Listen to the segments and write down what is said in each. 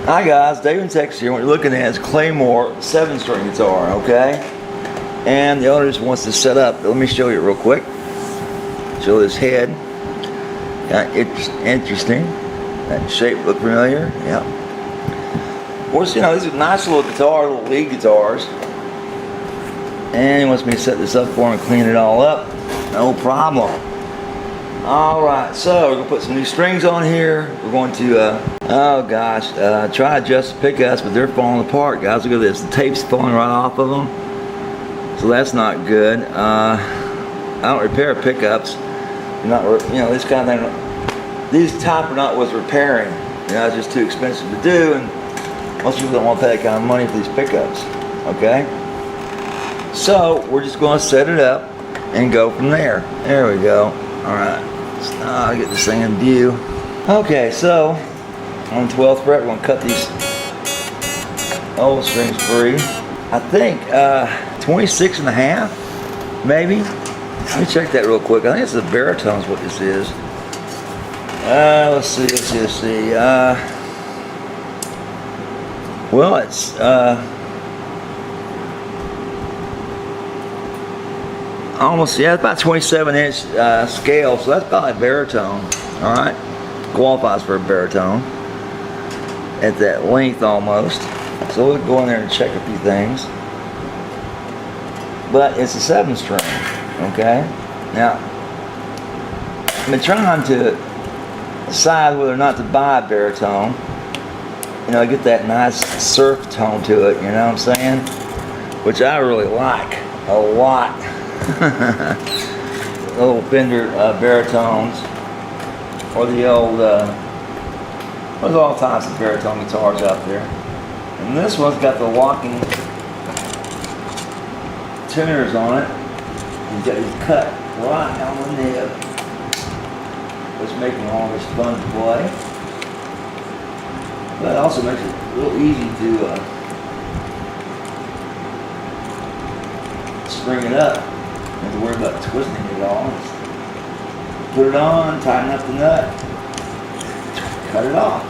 Hi guys, Dave and Texas here. What you're looking at is Claymore 7-string guitar, okay? And the owner just wants to set up. Let me show you real quick. Show this head. It's interesting. That shape look familiar? Yeah. Of course, you know, this is a nice little guitar, little lead guitars. And he wants me to set this up for him and clean it all up. No problem. Alright, so we're going to put some new strings on here. We're going to, try to adjust the pickups, but they're falling apart, guys. Look at this. The tape's falling right off of them. So that's not good. I don't repair pickups. This kind of thing. These type are not worth repairing. You know, it's just too expensive to do, and most people don't want to pay that kind of money for these pickups. Okay? So we're just going to set it up and go from there. There we go. Alright. So now I'll get this thing in view. Okay, so on the 12th fret, we're going to cut these old strings free. I think 26 and a half, maybe. Let me check that real quick. I think it's a baritone is what this is. Let's see. Well, it's almost, yeah, it's about 27-inch scale, so that's about a baritone. All right, qualifies for a baritone at that length almost. So we'll go in there and check a few things. But it's a 7-string. Okay. Now, I've been trying to decide whether or not to buy a baritone. You know, get that nice surf tone to it. You know what I'm saying? Which I really like a lot. Little Fender baritones, or the old there's all types of baritone guitars out there, and this one's got the locking tuners on it. He's got his cut right on the nib, which makes it almost fun to play, but it also makes it a little easy to string it up. Don't have to worry about twisting it all. Just put it on, tighten up the nut, cut it off.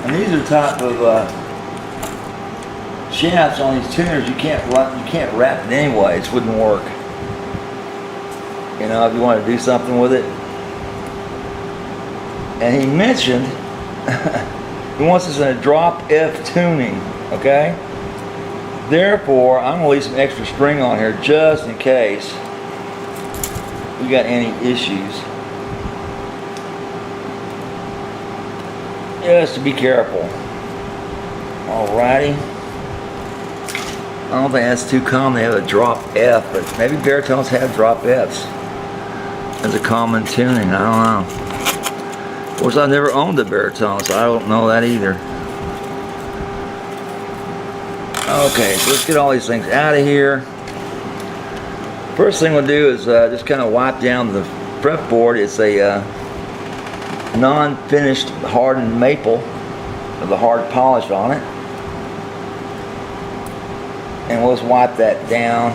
And these are the type of shafts on these tuners you can't wrap it anyway. It wouldn't work. You know, if you want to do something with it. And he mentioned he wants us in a drop F tuning. Okay. Therefore, I'm going to leave some extra string on here just in case we got any issues. Just to be careful. Alrighty. I don't think that's too common to have a drop F, but maybe baritones have drop Fs as a common tuning. I don't know. Of course, I've never owned a baritone, so I don't know that either. Okay, so let's get all these things out of here. First thing we'll do is just kind of wipe down the fretboard. It's a non-finished hardened maple with a hard polish on it. And we'll just wipe that down.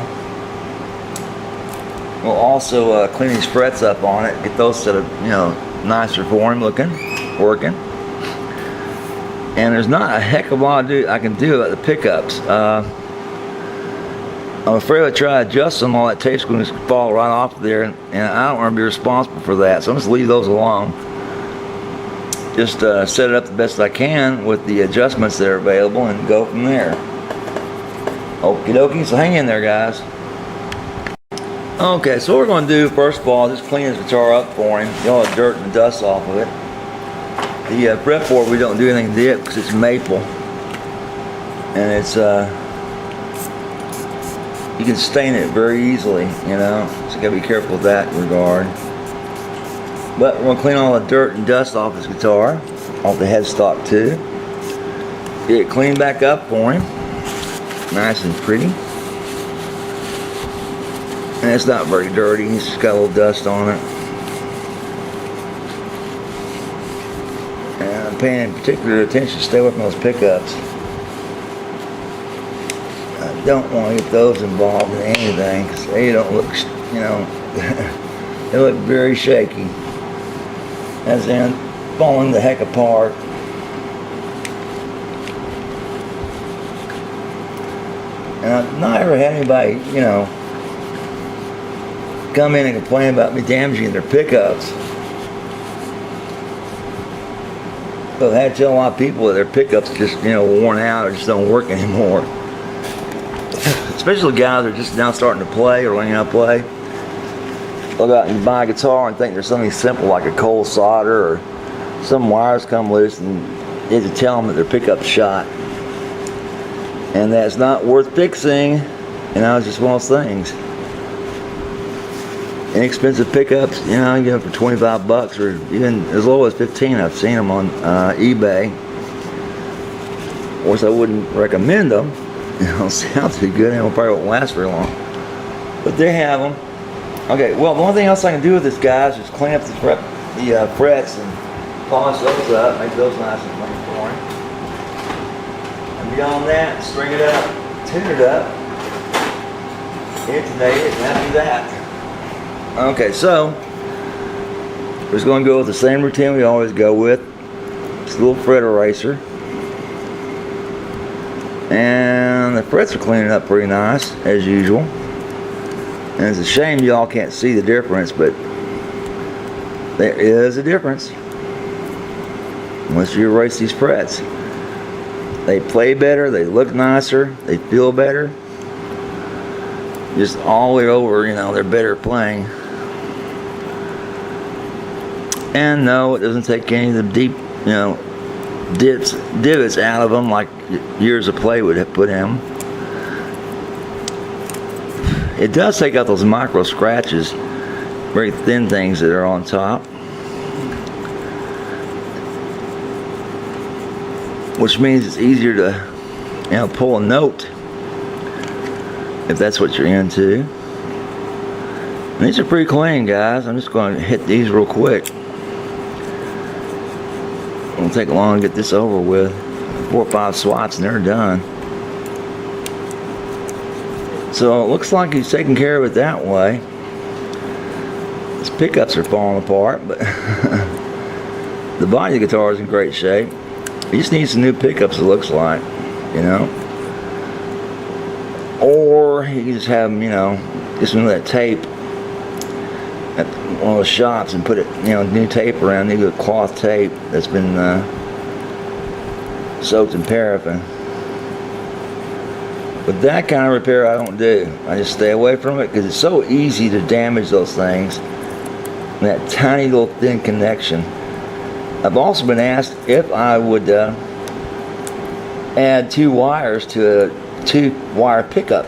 We'll also clean these frets up on it, get those set of, nicer for him looking, working. And there's not a heck of a lot I can do about the pickups. I'm afraid I'll try to adjust them. All that tape's going to fall right off there, and I don't want to be responsible for that. So I'm just leave those alone. Just set it up the best I can with the adjustments that are available and go from there. Okie dokie, so hang in there, guys. Okay, so what we're going to do, first of all, just clean his guitar up for him. Get all the dirt and dust off of it. The fretboard, we don't do anything to it because it's maple. And it's, you can stain it very easily, you know. So you got to be careful with that regard. But we're going to clean all the dirt and dust off his guitar, off the headstock too. Get it cleaned back up for him. Nice and pretty. And it's not very dirty, it's just got a little dust on it. And I'm paying particular attention to stay away from those pickups. I don't want to get those involved in anything because they don't look, they look very shaky. As in, falling the heck apart. And I've not ever had anybody, you know, come in and complain about me damaging their pickups. But I had to tell a lot of people that their pickups just, you know, worn out or just don't work anymore. Especially guys that are just now starting to play or learning how to play. They'll go out and buy a guitar and think there's something simple like a cold solder or some wires come loose, and you have to tell them that their pickup's shot. And that's not worth fixing. And it's just one of those things. Inexpensive pickups, you know, you get them for 25 bucks or even as low as 15. I've seen them on eBay. Of course, I wouldn't recommend them. You know, sounds too good. They probably won't last very long. But they have them. Okay, well, the only thing else I can do with this, guys, is clean up the frets and polish those up, make those nice and clean for him. And beyond that, string it up, tune it up, intonate it, and that'll be that. Okay, so we're just going to go with the same routine we always go with. Just a little fret eraser. And the frets are cleaning up pretty nice, as usual. And it's a shame y'all can't see the difference, but there is a difference. Once you erase these frets, they play better, they look nicer, they feel better. Just all the way over, you know, they're better playing. And no, it doesn't take any of the deep, you know, divots out of them like years of play would have put in. It does take out those micro scratches, very thin things that are on top, which means it's easier to, you know, pull a note if that's what you're into. And these are pretty clean, guys. I'm just going to hit these real quick. It won't take long to get this over with. 4 or 5 swats and they're done. So it looks like he's taking care of it that way. His pickups are falling apart, but the body of the guitar is in great shape. He just needs some new pickups, it looks like, you know. Or he can just have them, you know, just some of that tape at one of the shops and put it, you know, new tape around, new cloth tape that's been soaked in paraffin. But that kind of repair I don't do. I just stay away from it because it's so easy to damage those things. And that tiny little thin connection. I've also been asked if I would add 2 wires to a 2-wire pickup.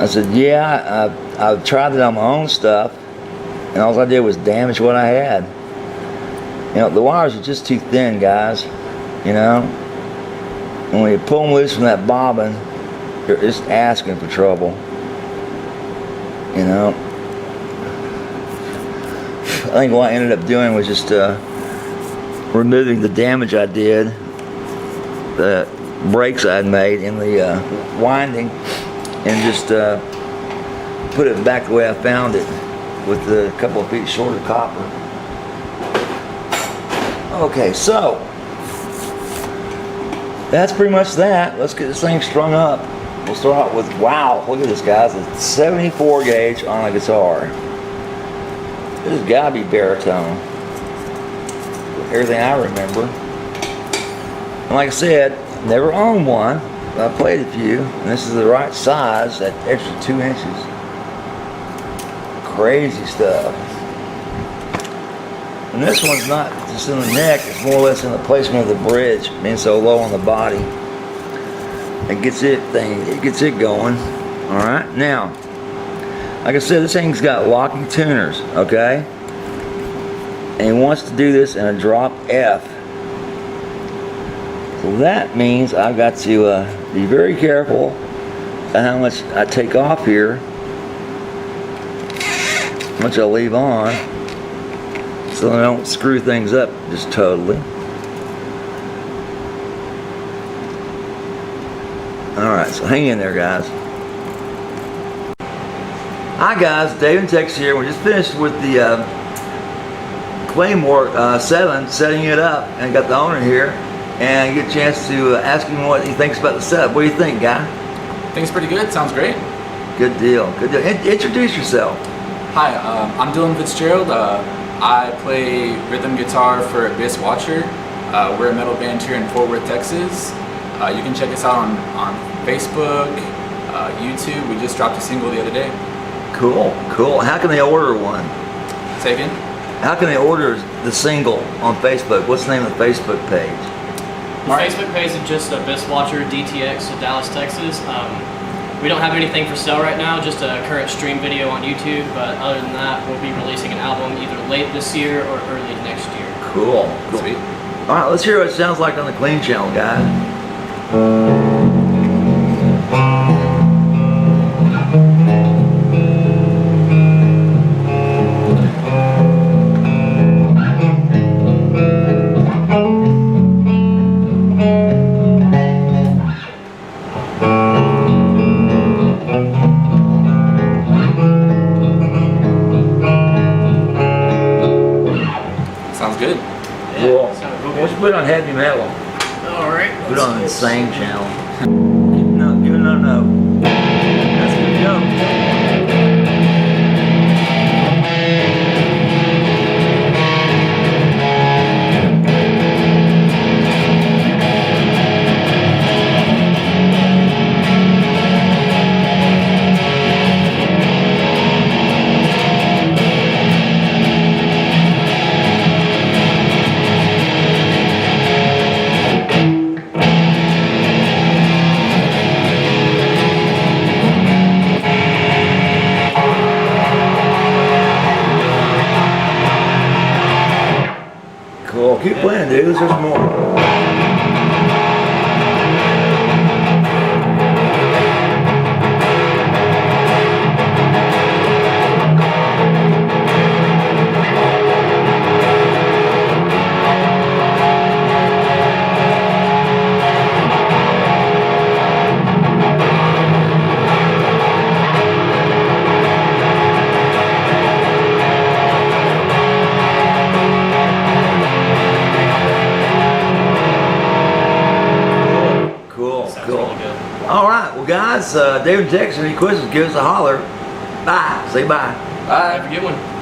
I said, yeah, I've tried it on my own stuff, and all I did was damage what I had. You know, the wires are just too thin, guys. You know, and when you pull them loose from that bobbin, you're just asking for trouble. You know, I think what I ended up doing was just removing the damage I did, the breaks I had made in the winding, and just put it back the way I found it with a couple of feet short of copper. Okay, so that's pretty much that. Let's get this thing strung up. We'll start out with, wow, look at this, guys. It's 74 gauge on a guitar. This has got to be baritone. Everything I remember. And like I said, never owned one. But I played a few. And this is the right size, that extra 2 inches. Crazy stuff. And this one's not just in the neck, it's more or less in the placement of the bridge, being so low on the body. It gets it going. Alright, now, like I said, this thing's got locking tuners, okay? And he wants to do this in a drop F. So that means I've got to be very careful about how much I take off here, how much I leave on, so I don't screw things up just totally. Alright, so hang in there, guys. Hi guys, Dave and Tex here. We just finished with the Claymore 7, setting it up, and got the owner here, and get a chance to ask him what he thinks about the setup. What do you think, guy? I think it's pretty good. Sounds great. Good deal. Good deal. Introduce yourself. Hi, I'm Dylan Fitzgerald. I play rhythm guitar for Abyss Watcher. We're a metal band here in Fort Worth, Texas. You can check us out on Facebook, YouTube. We just dropped a single the other day. Cool. How can they order one? Say again? How can they order the single on Facebook? What's the name of the Facebook page? The Facebook page is just Abyss Watcher DTX of Dallas, Texas. We don't have anything for sale right now, just a current stream video on YouTube, but other than that, we'll be releasing an album either late this year or early next year. Cool. Sweet. All right, let's hear what it sounds like on the clean channel, guys. Sounds good. Cool. So, Let's put it on heavy metal. all right. Put it on the insane channel. Give it another note. That's good to go. Cool. Keep playing, dude. There's more. Sounds Cool. really good. All right. Well, guys, David Texas, any questions, give us a holler. Bye. Say bye. Bye. Have a good one.